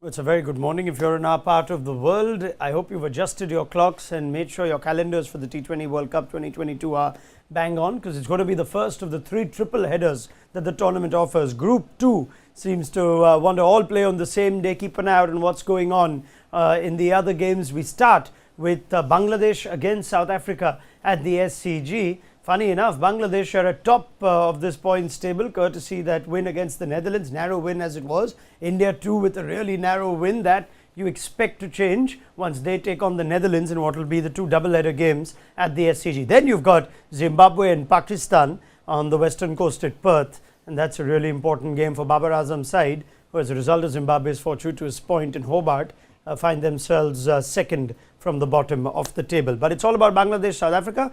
It's a very good morning. If you're in our part of the world, I hope you've adjusted your clocks and made sure your calendars for the T20 World Cup 2022 are bang on, because it's going to be the first of the three triple headers that the tournament offers. Group 2 seems to want to all play on the same day. Keep an eye out on what's going on in the other games. We start with Bangladesh against South Africa at the SCG. Funny enough, Bangladesh are at top of this points table, courtesy that win against the Netherlands, narrow win as it was. India too with a really narrow win that you expect to change once they take on the Netherlands in what will be the two double-header games at the SCG. Then you've got Zimbabwe and Pakistan on the western coast at Perth, and that's a really important game for Babar Azam's side, who as a result of Zimbabwe's fortuitous point in Hobart find themselves second from the bottom of the table. But it's all about Bangladesh, South Africa.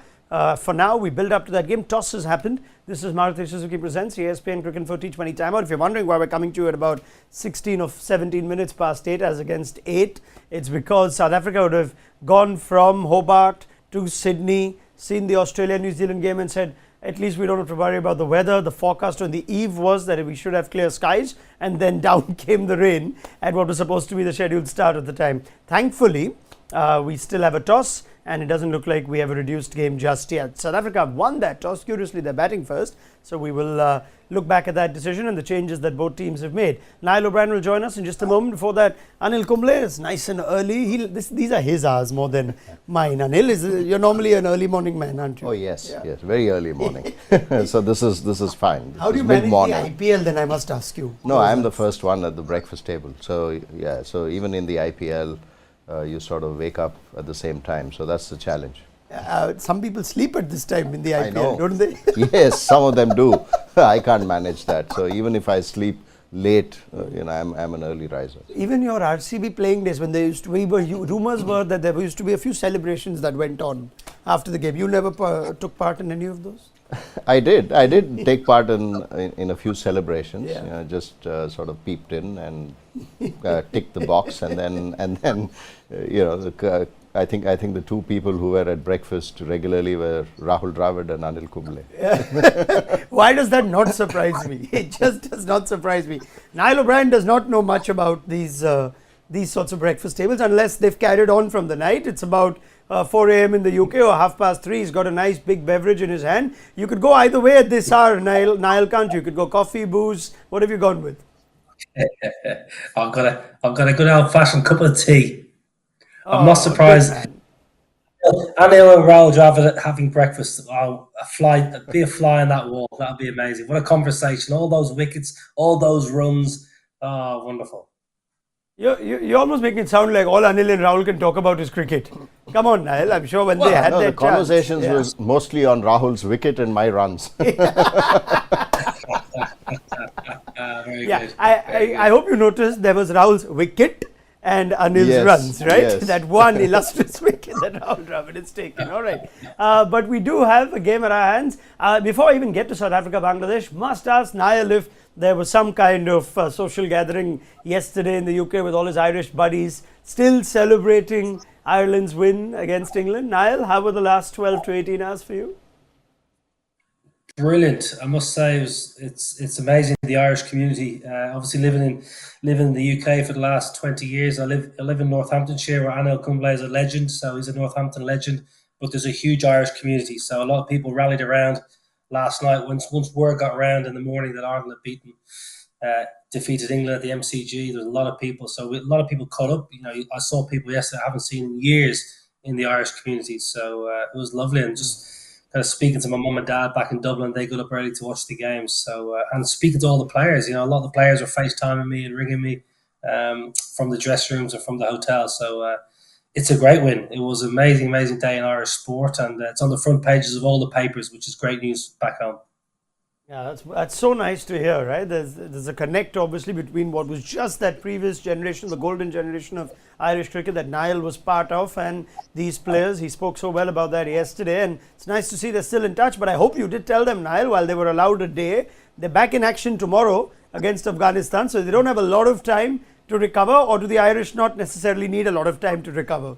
For now, we build up to that game. Toss has happened. This is Maruti Suzuki presents ESPN Cricket for T20 timeout. If you're wondering why we're coming to you at about 16 or 17 minutes past 8 as against 8, it's because South Africa would have gone from Hobart to Sydney, seen the Australia-New Zealand game and said, at least we don't have to worry about the weather. The forecast on the eve was that we should have clear skies, and then down came the rain at what was supposed to be the scheduled start at the time. Thankfully, we still have a toss, and it doesn't look like we have a reduced game just yet. South Africa won that toss. Curiously, they're batting first, so we will look back at that decision and the changes that both teams have made. Niall will join us in just a moment. Before that, Anil Kumble is nice and early. These are his hours more than mine. Anil, you're normally an early morning man, aren't you? Oh yes, yes, very early morning. So this is fine. How do you manage the IPL then, I must ask you? No, I'm the first one at the breakfast table. So yeah, so even in the IPL, you sort of wake up at the same time. So that's the challenge. Some people sleep at this time in the IPL, I know. don't they? Yes, some of them do. I can't manage that. So even if I sleep late, I'm an early riser. Even your RCB playing days, when there used to be, rumors were that there used to be a few celebrations that went on after the game. You never took part in any of those? I did take part in a few celebrations. Yeah. Just sort of peeped in and ticked the box, and then I think the two people who were at breakfast regularly were Rahul Dravid and Anil Kumble. Why does that not surprise me? It just does not surprise me. Niall O'Brien does not know much about these sorts of breakfast tables unless they've carried on from the night. It's about 4 a.m. in the UK or 3:30. He's got a nice big beverage in his hand. You could go either way at this hour, Niall, can't you? You could go coffee, booze. What have you gone with? I've got a good old-fashioned cup of tea. I'm not surprised. Anil and Raul having breakfast. Be a fly on that wall. That'd be amazing. What a conversation! All those wickets, all those runs. Oh, wonderful. You're almost making it sound like all Anil and Rahul can talk about is cricket. Come on, Niall. I'm sure when they had their the conversations was mostly on Rahul's wicket and my runs. Very good. I hope you noticed there was Rahul's wicket and Anil's runs, right? Yes. That one illustrious wicket that Rahul Dravid has taken. All right. But we do have a game at our hands. Before I even get to South Africa, Bangladesh, must ask Niall if there was some kind of social gathering yesterday in the UK with all his Irish buddies, still celebrating Ireland's win against England. Niall, how were the last 12 to 18 hours for you? Brilliant, I must say. It's amazing, the Irish community. Obviously, living in the UK for the last 20 years. I live in Northamptonshire, where Anil Kumble is a legend, so he's a Northampton legend. But there's a huge Irish community, so a lot of people rallied around last night. Once word got around in the morning that Ireland had defeated England at the MCG, there was a lot of people. So a lot of people caught up. I saw people yesterday I haven't seen in years in the Irish community. So it was lovely, and just kind of speaking to my mum and dad back in Dublin. They got up early to watch the games. So and speaking to all the players, a lot of the players were FaceTiming me and ringing me from the dressing rooms or from the hotel. So it's a great win. It was an amazing day in Irish sport, and it's on the front pages of all the papers, which is great news back home. Yeah, that's so nice to hear, right? There's a connect, obviously, between what was just that previous generation, the golden generation of Irish cricket that Niall was part of, and these players. He spoke so well about that yesterday, and it's nice to see they're still in touch. But I hope you did tell them, Niall, while they were allowed a day, they're back in action tomorrow against Afghanistan, so they don't have a lot of time to recover. Or do the Irish not necessarily need a lot of time to recover?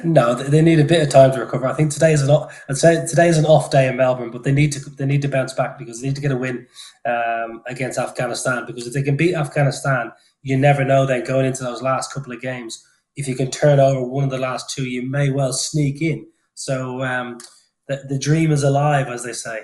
No, they need a bit of time to recover. I think I'd say today is an off day in Melbourne, but they need to bounce back because they need to get a win against Afghanistan. Because if they can beat Afghanistan, you never know. Then going into those last couple of games, if you can turn over one of the last two, you may well sneak in. So the dream is alive, as they say.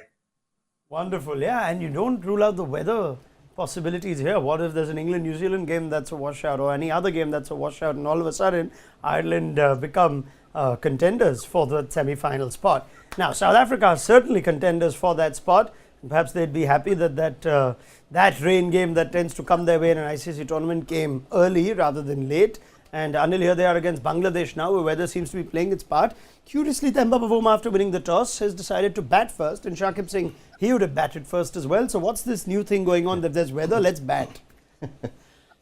Wonderful, yeah, and you don't rule out the weather possibilities here. What if there's an England-New Zealand game that's a washout, or any other game that's a washout, and all of a sudden Ireland become contenders for the semi-final spot? Now, South Africa are certainly contenders for that spot, and perhaps they'd be happy that rain game that tends to come their way in an ICC tournament came early rather than late. And Anil, here they are against Bangladesh now, where weather seems to be playing its part. Curiously, Themba Bavuma, after winning the toss, has decided to bat first, and Shakib Singh, he would have batted first as well. So what's this new thing going on that there's weather, let's bat?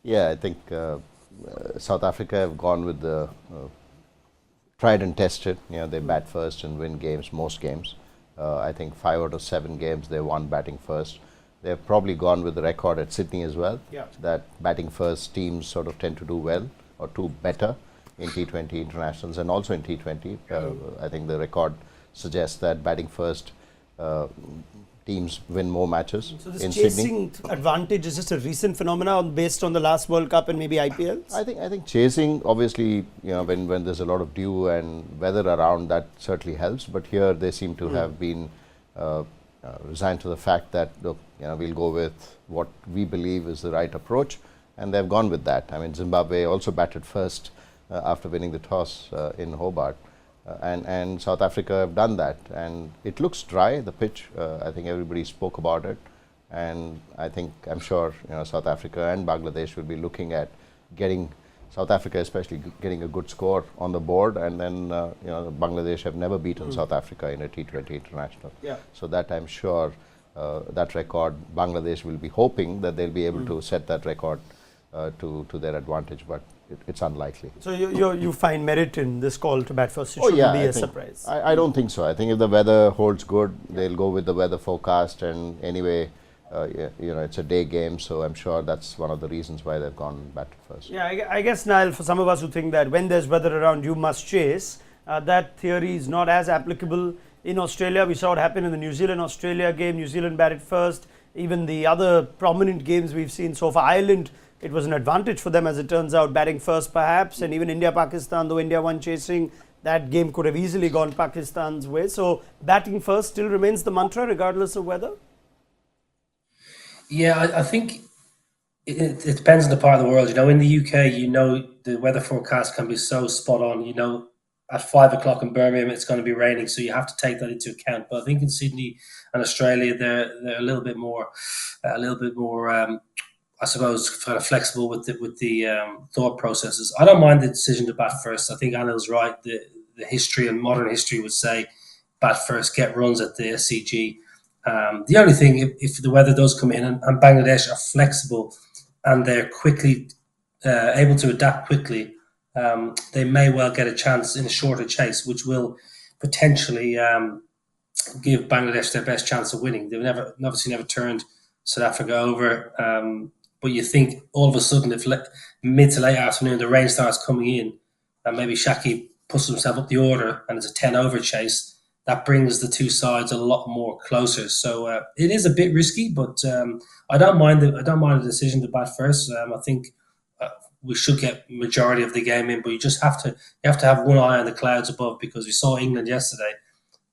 Yeah, I think South Africa have gone with the tried and tested. They bat first and win games, most games. I think 5 out of 7 games they won batting first. They've probably gone with the record at Sydney as well, that batting first teams sort of tend to do well or do better in T20 internationals and also in T20. I think the record suggests that batting first teams win more matches So this in chasing Sydney. advantage is just a recent phenomenon based on the last World Cup and maybe IPLs? I think chasing, obviously, when there's a lot of dew and weather around, that certainly helps. But here they seem to have been resigned to the fact that, look, we'll go with what we believe is the right approach, and they've gone with that. I mean, Zimbabwe also batted first after winning the toss in Hobart. And South Africa have done that, and it looks dry, the pitch. I think everybody spoke about it, and I'm sure South Africa and Bangladesh will be looking at getting South Africa especially getting a good score on the board, and then Bangladesh have never beaten South Africa in a T20 international. So that I'm sure that record, Bangladesh will be hoping that they'll be able to set that record to their advantage, but it's unlikely. So you find merit in this call to bat first? It shouldn't be a surprise. I don't think so. I think if the weather holds good, they'll go with the weather forecast, and anyway, it's a day game, so I'm sure that's one of the reasons why they've gone batted first. Yeah, I guess, Niall, for some of us who think that when there's weather around, you must chase, that theory is not as applicable in Australia. We saw it happen in the New Zealand-Australia game. New Zealand batted first. Even the other prominent games we've seen so far, Ireland, it was an advantage for them, as it turns out, batting first perhaps, and even India-Pakistan, though India won chasing, that game could have easily gone Pakistan's way. So batting first still remains the mantra regardless of weather? Yeah, I think it depends on the part of the world. In the UK, the weather forecast can be so spot on. At 5 o'clock in Birmingham, it's going to be raining, so you have to take that into account. But I think in Sydney and Australia, they're a little bit more, I suppose, kind of flexible with the thought processes. I don't mind the decision to bat first. I think Anil's right. The history and modern history would say bat first, get runs at the SCG. The only thing, if the weather does come in and Bangladesh are flexible and they're quickly able to adapt quickly, they may well get a chance in a shorter chase, which will potentially give Bangladesh their best chance of winning. They've obviously never turned South Africa over, but you think all of a sudden, if mid to late afternoon the rain starts coming in, and maybe Shaki puts himself up the order and it's a 10-over chase, that brings the two sides a lot more closer. So it is a bit risky, but I don't mind the decision to bat first. I think we should get majority of the game in, but you have to have one eye on the clouds above, because we saw England yesterday.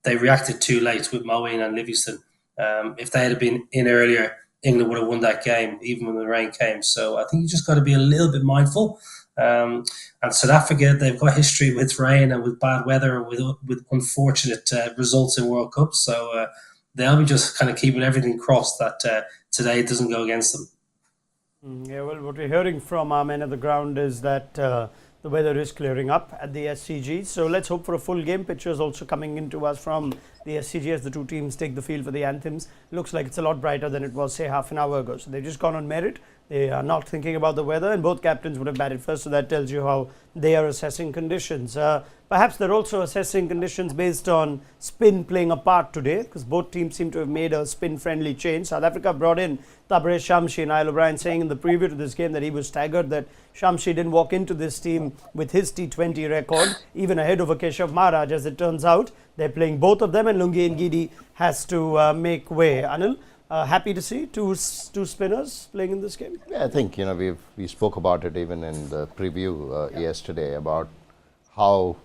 They reacted too late with Moeen and Livingston. If they had been in earlier, England would have won that game, even when the rain came. So I think you just got to be a little bit mindful. And South Africa, they've got history with rain and with bad weather and with unfortunate results in World Cups. So they'll be just kind of keeping everything crossed that today it doesn't go against them. Yeah, well, what we're hearing from our men at the ground is that the weather is clearing up at the SCG. So let's hope for a full game. Pictures also coming into us from the SCG as the two teams take the field for the anthems. Looks like it's a lot brighter than it was, say, half an hour ago. So they've just gone on merit. They are not thinking about the weather, and both captains would have batted first. So that tells you how they are assessing conditions. perhaps they're also assessing conditions based on spin playing a part today, because both teams seem to have made a spin-friendly change. South Africa brought in Tabraiz Shamsi. Niall O'Brien saying in the preview to this game that he was staggered that Shamsi didn't walk into this team with his T20 record, even ahead of Keshav Maharaj. As it turns out, they're playing both of them, and Lungi Ngidi has to make way. Anil, happy to see two spinners playing in this game? Yeah, I think, we spoke about it even in the preview yesterday about how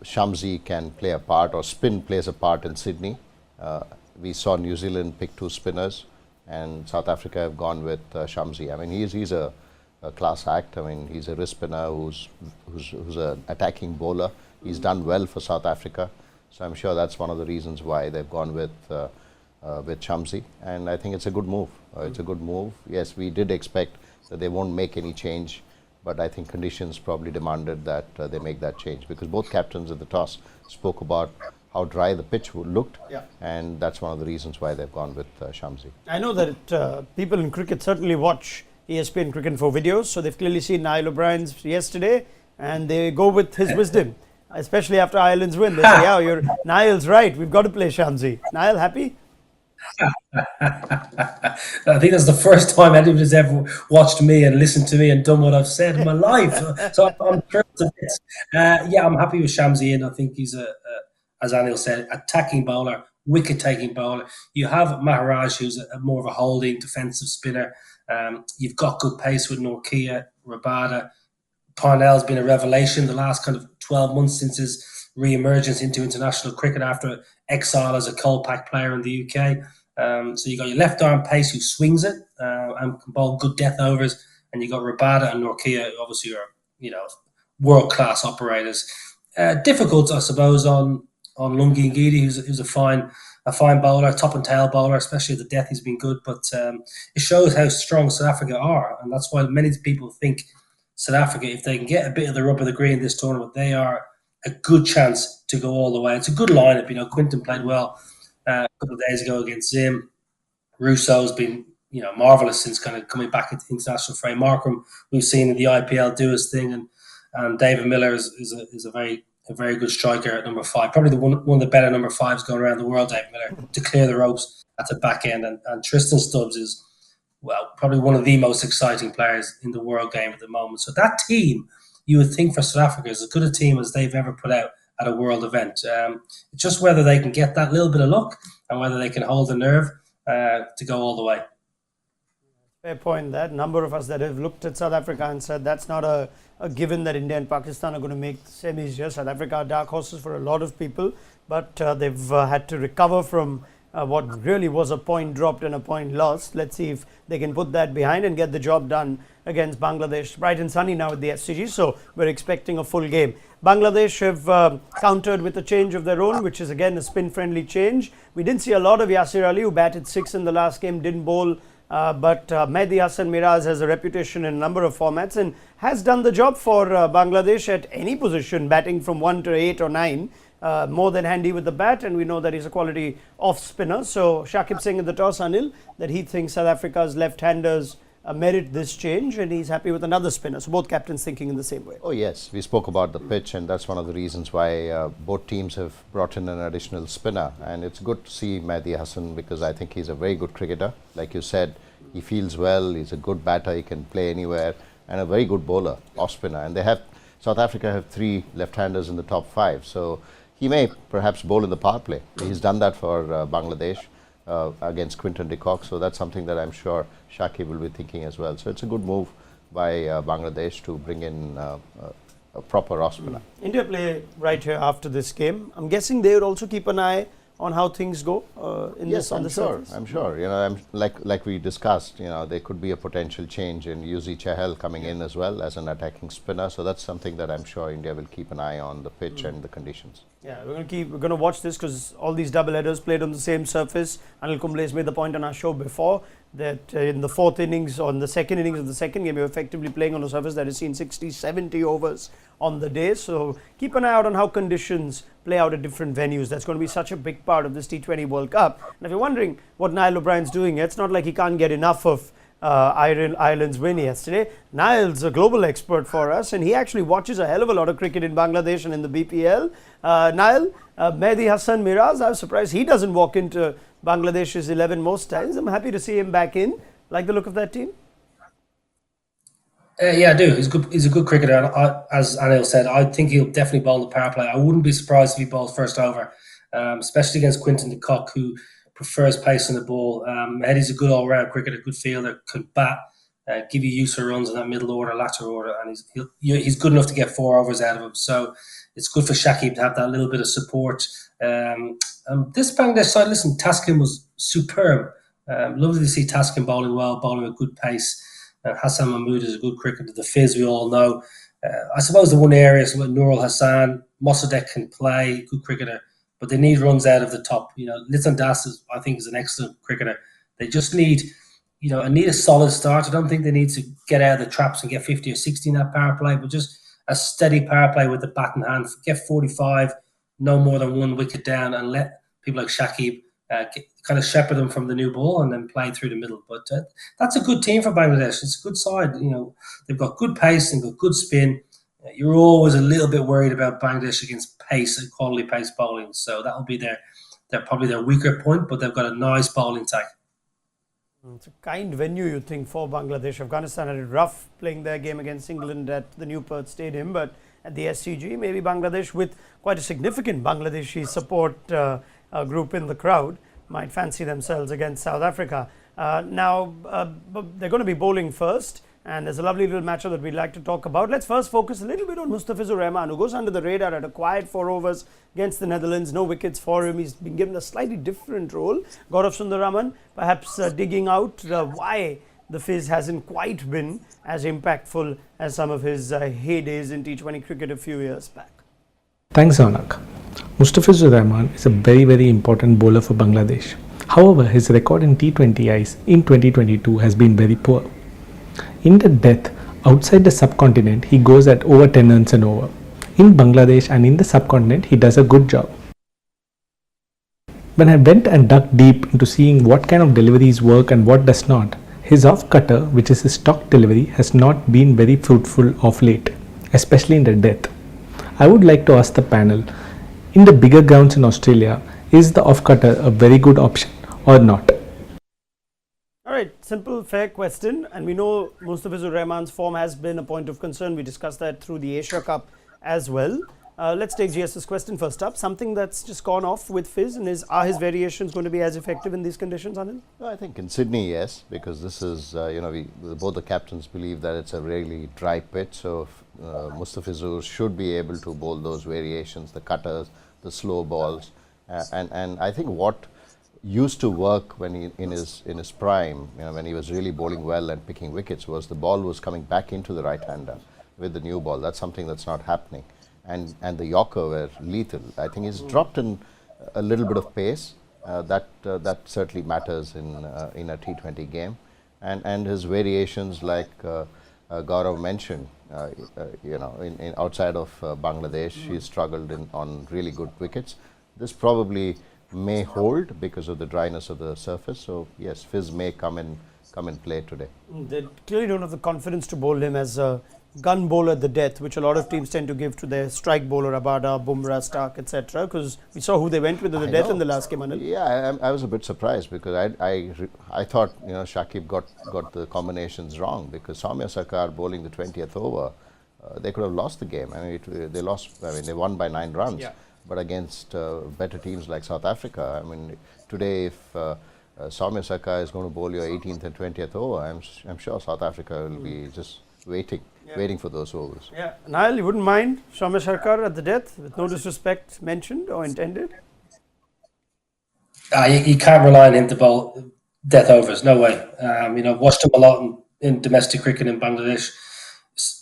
Shamsi can play a part, or spin plays a part in Sydney. We saw New Zealand pick 2 spinners, and South Africa have gone with Shamsi. I mean, he's a class act. I mean, he's a wrist spinner who's an attacking bowler. He's done well for South Africa, so I'm sure that's one of the reasons why they've gone with Shamsi, and I think it's a good move. It's a good move. Yes, we did expect that they won't make any change, but I think conditions probably demanded that they make that change, because both captains at the toss spoke about how dry the pitch looked, and that's one of the reasons why they've gone with Shamsi. I know that people in cricket certainly watch ESPN Cricket for videos, so they've clearly seen Niall O'Brien's yesterday, and they go with his wisdom, especially after Ireland's win. They say, yeah, Niall's right, we've got to play Shamsi. Niall, happy? I think that's the first time anyone has ever watched me and listened to me and done what I've said in my life. So I'm thrilled to this. Yeah, I'm happy with Shamsi, and I think he's as Anil said, attacking bowler, wicket-taking bowler. You have Maharaj, who's more of a holding defensive spinner. You've got good pace with Nortje, Rabada. Parnell's been a revelation the last kind of 12 months since his re-emergence into international cricket after exile as a Kolpak player in the UK. So you got your left arm pace who swings it and can bowl good death overs, and you got Rabada and Nortje, obviously are world class operators. Difficult, I suppose, on Lungi Ngidi, who's a fine bowler, top and tail bowler, especially at the death. He's been good, but it shows how strong South Africa are, and that's why many people think South Africa, if they can get a bit of the rub of the green in this tournament, they are a good chance to go all the way. It's a good lineup. Quinton played well a couple of days ago against Zim. Russo's been marvellous since kind of coming back into international frame. Markham, we've seen in the IPL do his thing, and David Miller is a very good striker at number 5. Probably one of the better number 5s going around the world, David Miller, to clear the ropes at the back end. And Tristan Stubbs is, probably one of the most exciting players in the world game at the moment. So that team, you would think for South Africa, is as good a team as they've ever put out at a world event. It's just whether they can get that little bit of luck and whether they can hold the nerve to go all the way. Fair point. That number of us that have looked at South Africa and said that's not a given that India and Pakistan are going to make semis here. South Africa are dark horses for a lot of people, but they've had to recover from what really was a point dropped and a point lost. Let's see if they can put that behind and get the job done against Bangladesh. Bright and sunny now at the SCG, so we're expecting a full game. Bangladesh have countered with a change of their own, which is again a spin-friendly change. We didn't see a lot of Yasir Ali, who batted 6 in the last game, didn't bowl, but Mehdi Hassan Miraz has a reputation in a number of formats and has done the job for Bangladesh at any position, batting from 1 to 8 or 9. More than handy with the bat, and we know that he's a quality off spinner. So Shakib Singh in the toss, Anil, that he thinks South Africa's left-handers merit this change, and he's happy with another spinner. So both captains thinking in the same way. Oh yes, we spoke about the pitch, and that's one of the reasons why both teams have brought in an additional spinner. And it's good to see Mehdi Hassan, because I think he's a very good cricketer. Like you said, he feels well, he's a good batter, he can play anywhere, and a very good bowler, off spinner. And South Africa have 3 left-handers in the top 5. So he may perhaps bowl in the power play. He's done that for Bangladesh against Quinton de Kock, so that's something that I'm sure Shakib will be thinking as well. So it's a good move by Bangladesh to bring in a proper off spinner. India play right here after this game. I'm guessing they would also keep an eye on how things go in yes, this on the surface. I'm sure. Like we discussed, there could be a potential change in Yuzi Chahal coming in as well as an attacking spinner. So that's something that I'm sure India will keep an eye on, the pitch and the conditions. Yeah, we're going to watch this because all these double headers played on the same surface. Anil Kumble has made the point on our show before that in the 4th innings, on the 2nd innings of the second game, you're effectively playing on a surface that has seen 60, 70 overs on the day. So keep an eye out on how conditions play out at different venues. That's going to be such a big part of this T20 World Cup. And if you're wondering what Niall O'Brien's doing, it's not like he can't get enough of Ireland's win yesterday. Niall's a global expert for us, and he actually watches a hell of a lot of cricket in Bangladesh and in the BPL. Niall, Mehdi Hassan Miraz, I was surprised he doesn't walk into Bangladesh's 11 most times. I'm happy to see him back in. Like the look of that team? Yeah, I do. He's good. He's a good cricketer, and as Anil said, I think he'll definitely bowl the power play. I wouldn't be surprised if he bowls first over, especially against Quinton de Kock, who prefers pace on the ball. Mehdi's a good all-round cricketer, good fielder, can bat, give you use for runs in that middle order, latter order, and he's good enough to get 4 overs out of him. So it's good for Shakib to have that little bit of support. This Bangladesh side, listen, Taskin was superb. Lovely to see Taskin bowling well, bowling with good pace. Hassan Mahmood is a good cricketer. The Fizz we all know. I suppose the one area is with Nurul Hassan. Mossadegh can play, good cricketer, but they need runs out of the top. Litan Das I think is an excellent cricketer. They just need, need a solid start. I don't think they need to get out of the traps and get 50 or 60 in that power play, but just a steady power play with the bat in hand. Get 45, no more than 1 wicket down, and let people like Shakib kind of shepherd them from the new ball and then play through the middle. But that's a good team for Bangladesh. It's a good side. They've got good pace and got good spin. You're always a little bit worried about Bangladesh against pace and quality pace bowling. So that'll be probably their weaker point, but they've got a nice bowling attack. It's a kind venue, you think, for Bangladesh. Afghanistan had it rough playing their game against England at the New Perth Stadium, but at the SCG, maybe Bangladesh, with quite a significant Bangladeshi support group in the crowd, might fancy themselves against South Africa. Now, they're going to be bowling first, and there's a lovely little matchup that we'd like to talk about. Let's first focus a little bit on Mustafizur Rahman, who goes under the radar at a quiet 4 overs against the Netherlands. No wickets for him. He's been given a slightly different role. Gaurav Sundararaman perhaps digging out why the Fizz hasn't quite been as impactful as some of his heydays in T20 cricket a few years back. Thanks, Raunak. Mustafizur Rahman is a very, very important bowler for Bangladesh. However, his record in T20Is in 2022 has been very poor. In the death, outside the subcontinent, he goes at over 10 runs an over. In Bangladesh and in the subcontinent, he does a good job. When I went and dug deep into seeing what kind of deliveries work and what does not, his off-cutter, which is his stock delivery, has not been very fruitful of late, especially in the death. I would like to ask the panel, in the bigger grounds in Australia, is the off-cutter a very good option or not? All right, simple, fair question. And we know Mustafizur Rahman's form has been a point of concern. We discussed that through the Asia Cup as well. Let's take GS's question first up. Something that's just gone off with Fizz, and are his variations going to be as effective in these conditions, Anil? No, I think in Sydney, yes, because this is, both the captains believe that it's a really dry pitch. So Mustafizur should be able to bowl those variations, the cutters, the slow balls. And I think what used to work when in his prime, when he was really bowling well and picking wickets, was the ball was coming back into the right-hander with the new ball. That's something that's not happening. And the Yorker were lethal. I think he's dropped in a little bit of pace. That certainly matters in a T20 game. And his variations, like Gaurav mentioned, in outside of Bangladesh, he's struggled on really good wickets. This probably may hold because of the dryness of the surface. So yes, Fizz may come in play today. They clearly don't have the confidence to bowl him as a gun bowler at the death, which a lot of teams tend to give to their strike bowler, Abada, Bumrah, Stark, etc. Because we saw who they went with at the death in the last game, Anil. Yeah, I was a bit surprised because I thought Shakib got the combinations wrong, because Soumya Sarkar bowling the 20th over, they could have lost the game. I mean, they lost. I mean, they won by 9 runs. Yeah. But against better teams like South Africa, I mean, today if Soumya Sarkar is going to bowl your 18th and 20th over, I'm sure South Africa will be just waiting for those overs. Yeah, Niall, you wouldn't mind Soumya Sarkar at the death, with no disrespect mentioned or intended? You can't rely on him to bowl death overs. No way. Watched him a lot in domestic cricket in Bangladesh.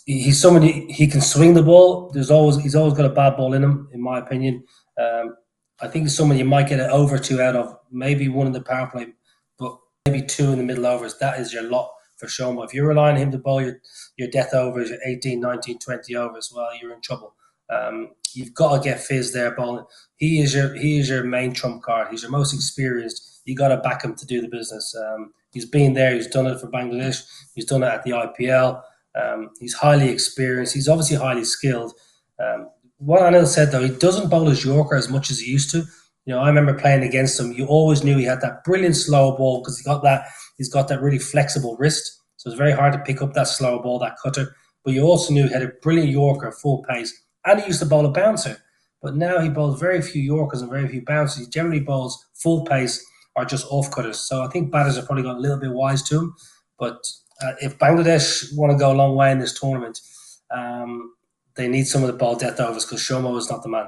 He's somebody, he can swing the ball. He's always got a bad ball in him, in my opinion. I think he's someone you might get an over 2 out of, maybe 1 in the power play, but maybe 2 in the middle overs. That is your lot for sure. If you're relying on him to bowl your death overs, your 18, 19, 20 overs, well, you're in trouble. You've got to get Fizz there bowling. He is your main trump card. He's your most experienced. You got to back him to do the business. He's been there. He's done it for Bangladesh. He's done it at the IPL. He's highly experienced. He's obviously highly skilled. What Anil said, though, he doesn't bowl his Yorker as much as he used to. I remember playing against him. You always knew he had that brilliant slow ball because he's got that really flexible wrist. So it's very hard to pick up that slow ball, that cutter. But you also knew he had a brilliant Yorker, full pace, and he used to bowl a bouncer. But now he bowls very few Yorkers and very few bouncers. He generally bowls full pace or just off cutters. So I think batters have probably got a little bit wise to him. But if Bangladesh want to go a long way in this tournament, they need some of the ball death overs because Shomo is not the man.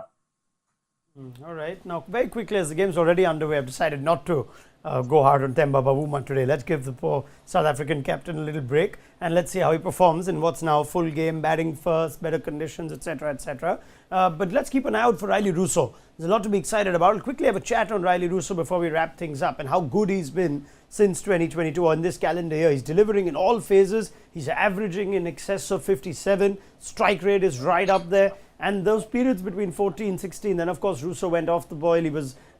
All right. Now, very quickly, as the game's already underway, I've decided not to go hard on Temba Bavuma today. Let's give the poor South African captain a little break and let's see how he performs in what's now a full game, batting first, better conditions, etc., etc. But let's keep an eye out for Riley Russo. There's a lot to be excited about. I'll quickly have a chat on Riley Russo before we wrap things up and how good he's been since 2022 or in this calendar year. He's delivering in all phases. He's averaging in excess of 57. Strike rate is right up there. And those periods between 14, 16, then of course Russo went off the boil.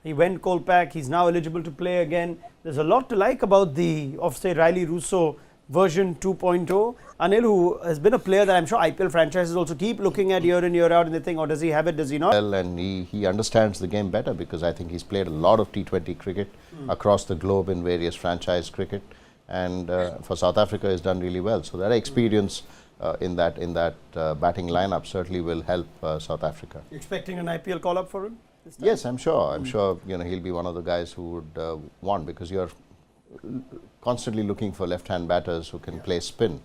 He went Kolpak. He's now eligible to play again. There's a lot to like about the say Riley Russo version 2.0. Anil, who has been a player that I'm sure IPL franchises also keep looking at year in, year out and they think, oh, does he have it, does he not? Well, and he understands the game better because I think he's played a lot of T20 cricket across the globe in various franchise cricket. And for South Africa, he's done really well. So that experience in that batting lineup certainly will help South Africa. You expecting an IPL call-up for him? Yes, I'm sure. I'm sure he'll be one of the guys who would want, because you're constantly looking for left-hand batters who can play spin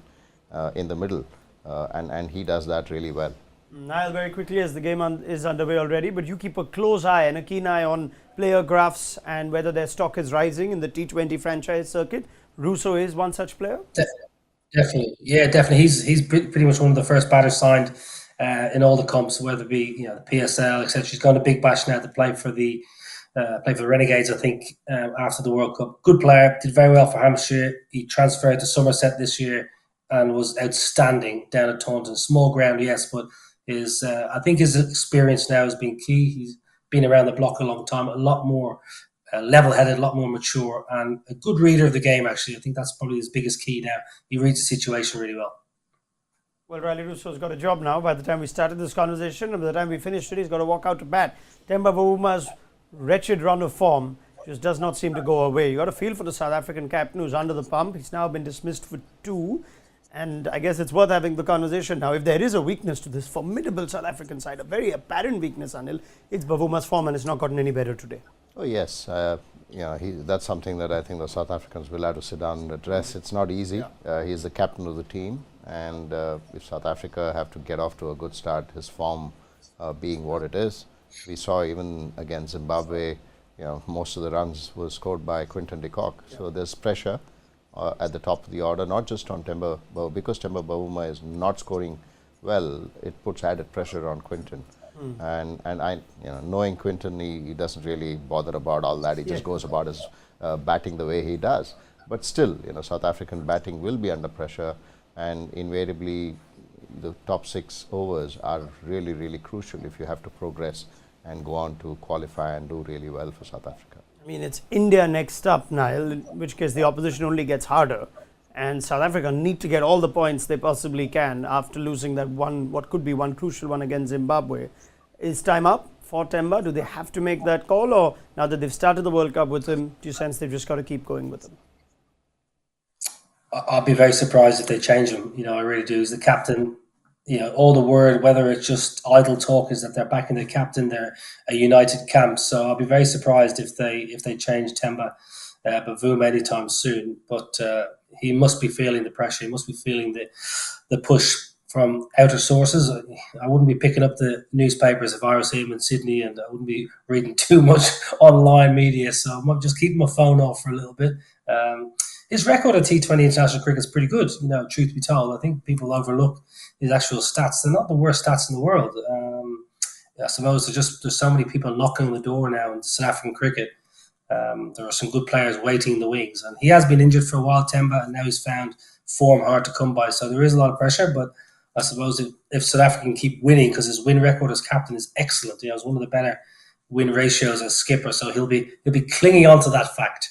in the middle, and he does that really well. Niall, very quickly, as the game is underway already, but you keep a close eye and a keen eye on player graphs and whether their stock is rising in the T20 franchise circuit. Russo is one such player? Definitely. Yeah, definitely. He's pretty much one of the first batters signed in all the comps, whether it be the PSL, etc. He's gone to Big Bash now to play for the Renegades, I think, after the World Cup. Good player, did very well for Hampshire. He transferred to Somerset this year and was outstanding down at Taunton. Small ground, yes, but I think his experience now has been key. He's been around the block a long time, a lot more level-headed, a lot more mature, and a good reader of the game, actually. I think that's probably his biggest key now. He reads the situation really well. Well, Riley Russo's got a job now. By the time we started this conversation and by the time we finished it, he's got to walk out to bat. Temba Bavuma's wretched run of form just does not seem to go away. You got to feel for the South African captain who's under the pump. He's now been dismissed for 2. And I guess it's worth having the conversation now. If there is a weakness to this formidable South African side, a very apparent weakness, Anil, it's Bavuma's form, and it's not gotten any better today. Oh yes, that's something that I think the South Africans will have to sit down and address. It's not easy. He's the captain of the team, and if South Africa have to get off to a good start, his form being what it is, we saw even against Zimbabwe, most of the runs were scored by Quinton de Kock. So there's pressure at the top of the order, not just on Temba Bavuma, because Temba Bavuma is not scoring well. It puts added pressure on Quinton. And I, knowing Quinton, he doesn't really bother about all that. He just goes about his batting the way he does. But still, South African batting will be under pressure, and invariably, the top 6 overs are really, really crucial if you have to progress and go on to qualify and do really well for South Africa. I mean, it's India next up, Niall, in which case the opposition only gets harder. And South Africa need to get all the points they possibly can after losing that what could be one crucial one against Zimbabwe. Is time up for Temba? Do they have to make that call, or now that they've started the World Cup with him, do you sense they've just got to keep going with him? I'll be very surprised if they change him. I really do. He's the captain. All the word, whether it's just idle talk, is that they're backing the captain. They're a united camp. So I'll be very surprised if they change Temba Bavuma anytime soon. But he must be feeling the pressure. He must be feeling the push from outer sources. I wouldn't be picking up the newspapers if I was him in Sydney, and I wouldn't be reading too much online media. So I might just keep my phone off for a little bit. His record at T20 international cricket is pretty good, truth be told. I think people overlook his actual stats. They're not the worst stats in the world. I suppose there's so many people knocking on the door now in South African cricket. There are some good players waiting in the wings. And he has been injured for a while, Temba, and now he's found form hard to come by. So there is a lot of pressure, but I suppose if South Africa can keep winning, because his win record as captain is excellent. It's one of the better win ratios as skipper. So he'll be clinging on to that fact.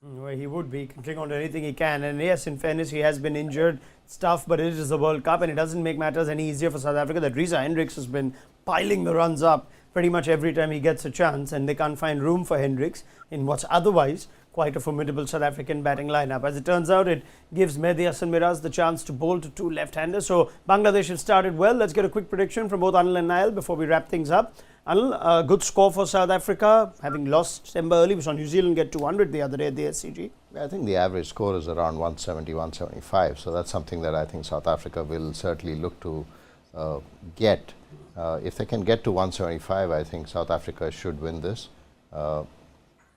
Well, he would be. He can cling on to anything he can. And yes, in fairness, he has been injured. It's tough, but it is the World Cup and it doesn't make matters any easier for South Africa that Risa Hendricks has been piling the runs up pretty much every time he gets a chance, and they can't find room for Hendricks in what's otherwise quite a formidable South African batting lineup. As it turns out, it gives Mehdi Hasan Miraz the chance to bowl to two left-handers. So Bangladesh have started well. Let's get a quick prediction from both Anil and Niall before we wrap things up. Anil, a good score for South Africa, having lost December early. We saw New Zealand get 200 the other day at the SCG. I think the average score is around 170, 175. So that's something that I think South Africa will certainly look to get. If they can get to 175, I think South Africa should win this.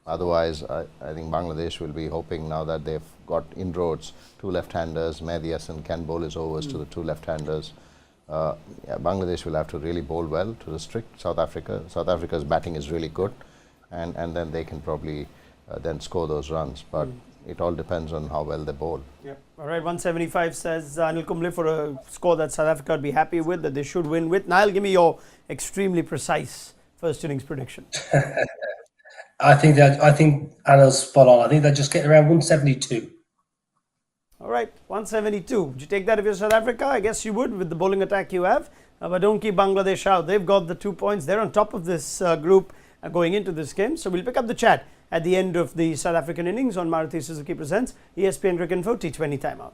Otherwise, I think Bangladesh will be hoping now that they've got inroads, two left-handers. Mehdi Hasan can bowl his overs to the two left-handers. Bangladesh will have to really bowl well to restrict South Africa. South Africa's batting is really good, and then they can probably then score those runs. But it all depends on how well they bowl. Yep. All right, 175 says Anil Kumble for a score that South Africa would be happy with, that they should win with. Niall, give me your extremely precise first innings prediction. I think Anil's spot on. I think they're just getting around 172. All right, 172. Would you take that if you're South Africa? I guess you would with the bowling attack you have. But don't keep Bangladesh out. They've got the 2 points. They're on top of this group going into this game. So we'll pick up the chat at the end of the South African innings on Maruti Suzuki Presents ESPN Cricket Info T20 Timeout.